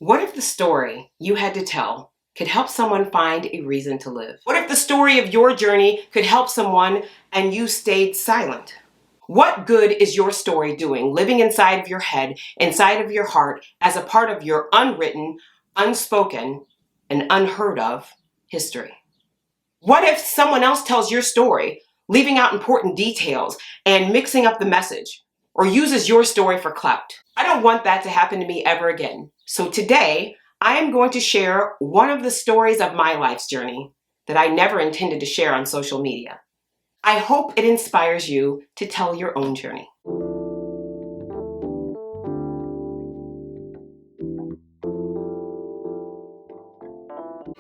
What if the story you had to tell could help someone find a reason to live? What if the story of your journey could help someone and you stayed silent? What good is your story doing, living inside of your head, inside of your heart, as a part of your unwritten, unspoken, and unheard of history? What if someone else tells your story, leaving out important details and mixing up the message, or uses your story for clout? I don't want that to happen to me ever again. So today, I am going to share one of the stories of my life's journey that I never intended to share on social media. I hope it inspires you to tell your own journey.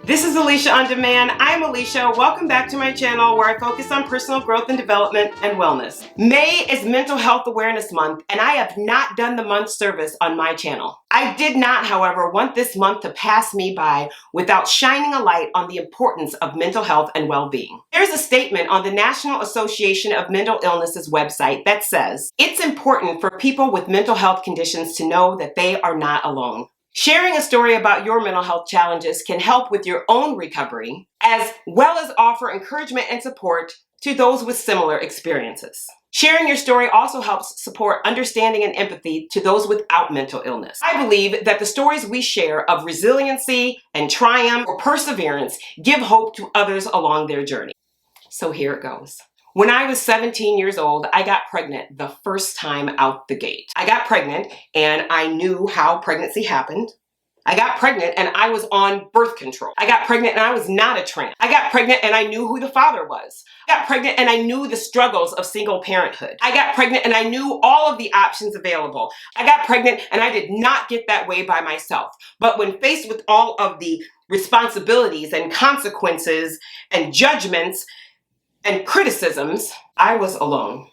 This is Alicia on Demand. I'm Alicia. Welcome back to my channel where I focus on personal growth and development and wellness. May is Mental Health Awareness Month, and I have not done the month service on my channel. I did not, however, want this month to pass me by without shining a light on the importance of mental health and well-being. There's a statement on the National Association of Mental Illnesses website that says, "It's important for people with mental health conditions to know that they are not alone." Sharing a story about your mental health challenges can help with your own recovery, as well as offer encouragement and support to those with similar experiences. Sharing your story also helps support understanding and empathy to those without mental illness. I believe that the stories we share of resiliency and triumph or perseverance give hope to others along their journey. So here it goes. When I was 17 years old, I got pregnant the first time out the gate. I got pregnant and I knew how pregnancy happened. I got pregnant and I was on birth control. I got pregnant and I was not a trans. I got pregnant and I knew who the father was. I got pregnant and I knew the struggles of single parenthood. I got pregnant and I knew all of the options available. I got pregnant and I did not get that way by myself. But when faced with all of the responsibilities and consequences and judgments and criticisms, I was alone.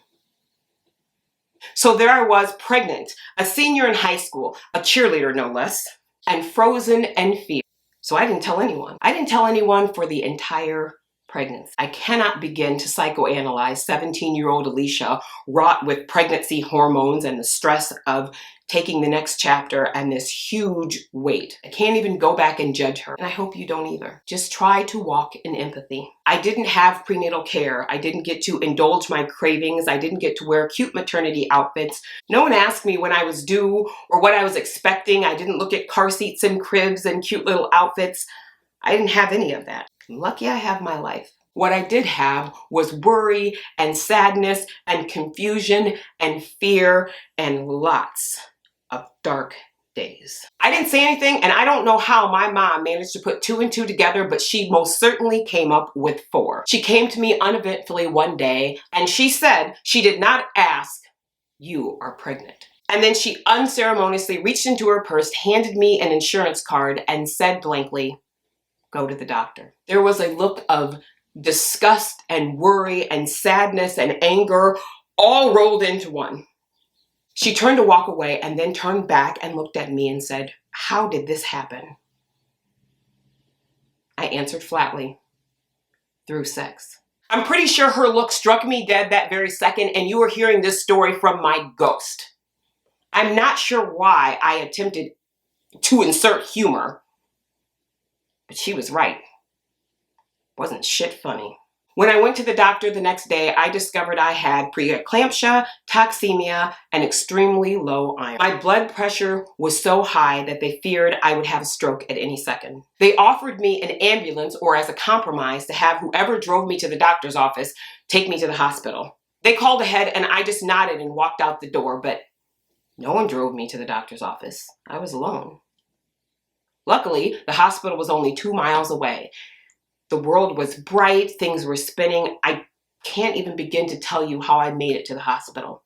So there I was, pregnant, a senior in high school, a cheerleader no less, and frozen in fear. So I didn't tell anyone. I didn't tell anyone for the entire pregnancy. I cannot begin to psychoanalyze 17-year-old Alicia, wrought with pregnancy hormones and the stress of taking the next chapter and this huge weight. I can't even go back and judge her, and I hope you don't either. Just try to walk in empathy. I didn't have prenatal care. I didn't get to indulge my cravings. I didn't get to wear cute maternity outfits. No one asked me when I was due or what I was expecting. I didn't look at car seats and cribs and cute little outfits. I didn't have any of that. I'm lucky I have my life. What I did have was worry and sadness and confusion and fear and lots of dark days. I didn't say anything, and I don't know how my mom managed to put 2 and 2 together, but she most certainly came up with 4. She came to me uneventfully one day, and she said she did not ask, "You are pregnant." And then she unceremoniously reached into her purse, handed me an insurance card, and said blankly, "Go to the doctor." There was a look of disgust and worry and sadness and anger all rolled into one. She turned to walk away and then turned back and looked at me and said, "How did this happen?" I answered flatly, "Through sex." I'm pretty sure her look struck me dead that very second, and you are hearing this story from my ghost. I'm not sure why I attempted to insert humor, but she was right. Wasn't shit funny. When I went to the doctor the next day, I discovered I had preeclampsia, toxemia, and extremely low iron. My blood pressure was so high that they feared I would have a stroke at any second. They offered me an ambulance, or as a compromise, to have whoever drove me to the doctor's office take me to the hospital. They called ahead and I just nodded and walked out the door, but no one drove me to the doctor's office. I was alone. Luckily, the hospital was only 2 miles away. The world was bright, things were spinning. I can't even begin to tell you how I made it to the hospital.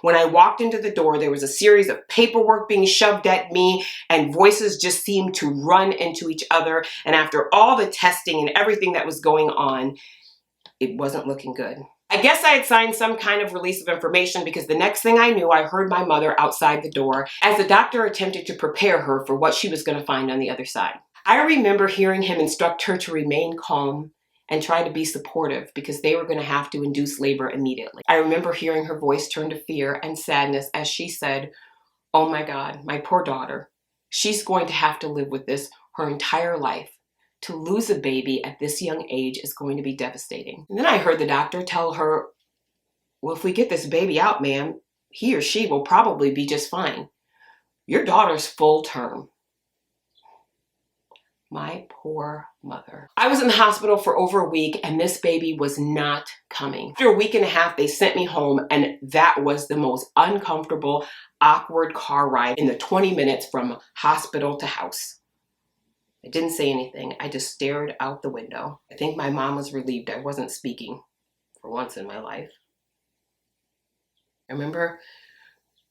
When I walked into the door, there was a series of paperwork being shoved at me, and voices just seemed to run into each other. And after all the testing and everything that was going on, it wasn't looking good. I guess I had signed some kind of release of information, because the next thing I knew, I heard my mother outside the door as the doctor attempted to prepare her for what she was going to find on the other side. I remember hearing him instruct her to remain calm and try to be supportive, because they were going to have to induce labor immediately. I remember hearing her voice turn to fear and sadness as she said, "Oh my God, my poor daughter. She's going to have to live with this her entire life. To lose a baby at this young age is going to be devastating. And then I heard the doctor tell her, well, if we get this baby out, ma'am, he or she will probably be just fine. Your daughter's full term. My poor mother. I was in the hospital for over a week and this baby was not coming. After a week and a half, they sent me home, and that was the most uncomfortable, awkward car ride in the 20 minutes from hospital to house. I didn't say anything. I just stared out the window. I think my mom was relieved I wasn't speaking for once in my life. I remember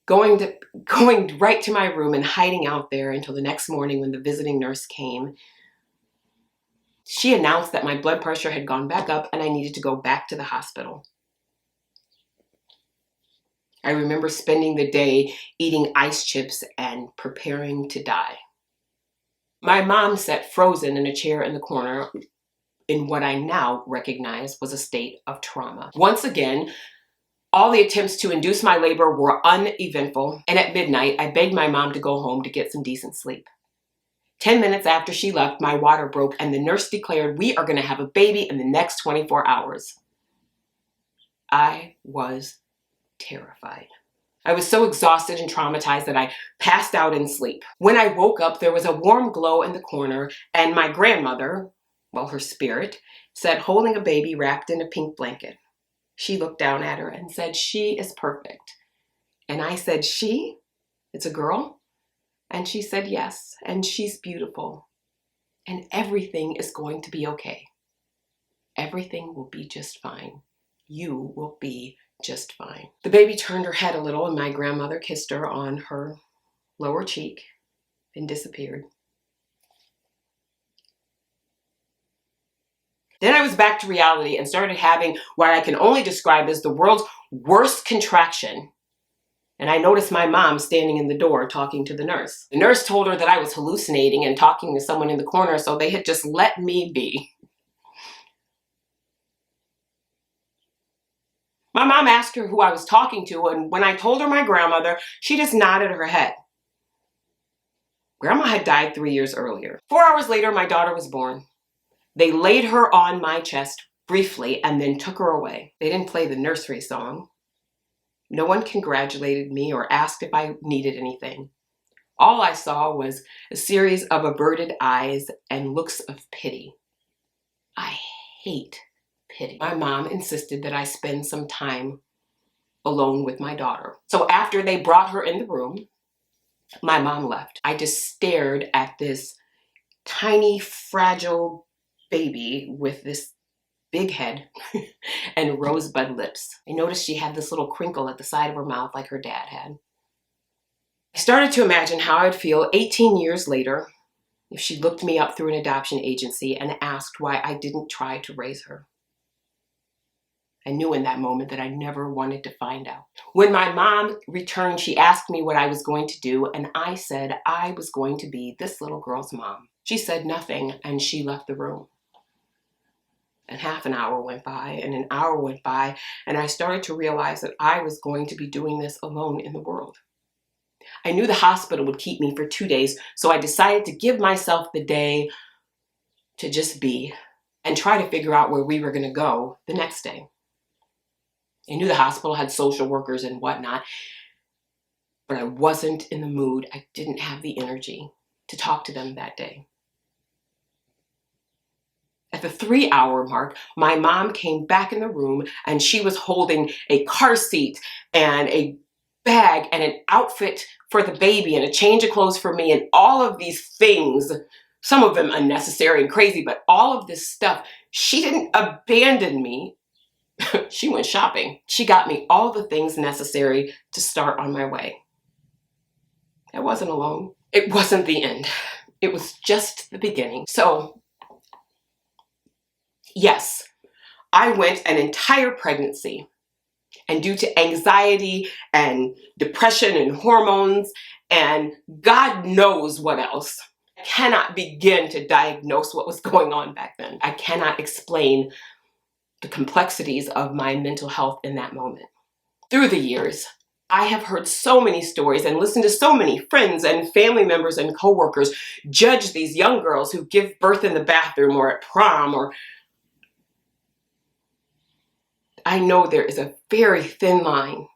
going right to my room and hiding out there until the next morning when the visiting nurse came. She announced that my blood pressure had gone back up and I needed to go back to the hospital. I remember spending the day eating ice chips and preparing to die. My mom sat frozen in a chair in the corner in what I now recognize was a state of trauma. Once again, all the attempts to induce my labor were uneventful, and at midnight, I begged my mom to go home to get some decent sleep. 10 minutes after she left, my water broke, and the nurse declared we are going to have a baby in the next 24 hours. I was terrified. I was so exhausted and traumatized that I passed out in sleep. When I woke up, there was a warm glow in the corner, and my grandmother, well, her spirit, sat holding a baby wrapped in a pink blanket. She looked down at her and said, "She is perfect." And I said, "She? It's a girl?" And she said, "Yes, and she's beautiful. And everything is going to be okay. Everything will be just fine. You will be just fine." The baby turned her head a little and my grandmother kissed her on her lower cheek and disappeared. Then I was back to reality and started having what I can only describe as the world's worst contraction. And I noticed my mom standing in the door talking to the nurse. The nurse told her that I was hallucinating and talking to someone in the corner, so they had just let me be. My mom asked her who I was talking to, and when I told her my grandmother, she just nodded her head. Grandma had died 3 years earlier. 4 hours later, my daughter was born. They laid her on my chest briefly and then took her away. They didn't play the nursery song. No one congratulated me or asked if I needed anything. All I saw was a series of averted eyes and looks of pity. I hate pity. My mom insisted that I spend some time alone with my daughter. So after they brought her in the room, my mom left. I just stared at this tiny, fragile baby with this big head and rosebud lips. I noticed she had this little crinkle at the side of her mouth like her dad had. I started to imagine how I'd feel 18 years later if she looked me up through an adoption agency and asked why I didn't try to raise her. I knew in that moment that I never wanted to find out. When my mom returned, she asked me what I was going to do, and I said I was going to be this little girl's mom. She said nothing, and she left the room. And half an hour went by, and an hour went by, and I started to realize that I was going to be doing this alone in the world. I knew the hospital would keep me for 2 days, so I decided to give myself the day to just be and try to figure out where we were going to go the next day. I knew the hospital had social workers and whatnot, but I wasn't in the mood. I didn't have the energy to talk to them that day. At the 3-hour mark, my mom came back in the room and she was holding a car seat and a bag and an outfit for the baby and a change of clothes for me and all of these things, some of them unnecessary and crazy, but all of this stuff. She didn't abandon me. She went shopping. She got me all the things necessary to start on my way. I wasn't alone. It wasn't the end. It was just the beginning. So, yes, I went an entire pregnancy, and due to anxiety and depression and hormones and God knows what else, I cannot begin to diagnose what was going on back then. I cannot explain the complexities of my mental health in that moment. Through the years, I have heard so many stories and listened to so many friends and family members and coworkers judge these young girls who give birth in the bathroom or at prom, or I know there is a very thin line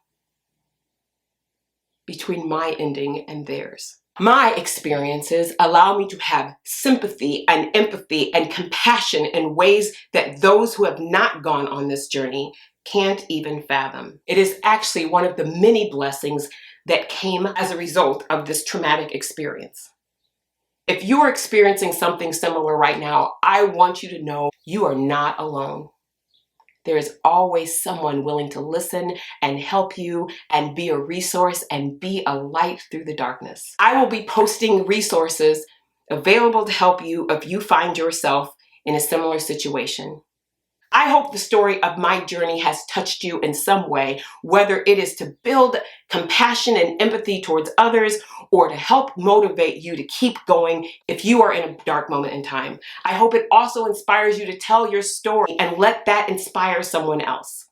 between my ending and theirs. My experiences allow me to have sympathy and empathy and compassion in ways that those who have not gone on this journey can't even fathom. It is actually one of the many blessings that came as a result of this traumatic experience. If you're experiencing something similar right now, I want you to know you are not alone. There is always someone willing to listen and help you and be a resource and be a light through the darkness. I will be posting resources available to help you if you find yourself in a similar situation. I hope the story of my journey has touched you in some way, whether it is to build compassion and empathy towards others or to help motivate you to keep going if you are in a dark moment in time. I hope it also inspires you to tell your story and let that inspire someone else.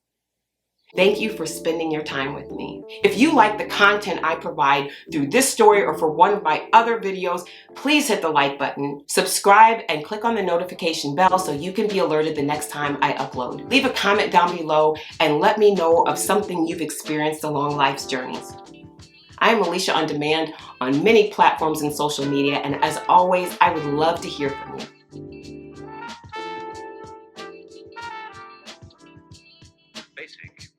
Thank you for spending your time with me. If you like the content I provide through this story or for one of my other videos, please hit the like button, subscribe, and click on the notification bell so you can be alerted the next time I upload. Leave a comment down below and let me know of something you've experienced along life's journeys. I am Alicia On Demand on many platforms and social media, and as always, I would love to hear from you. Rethink.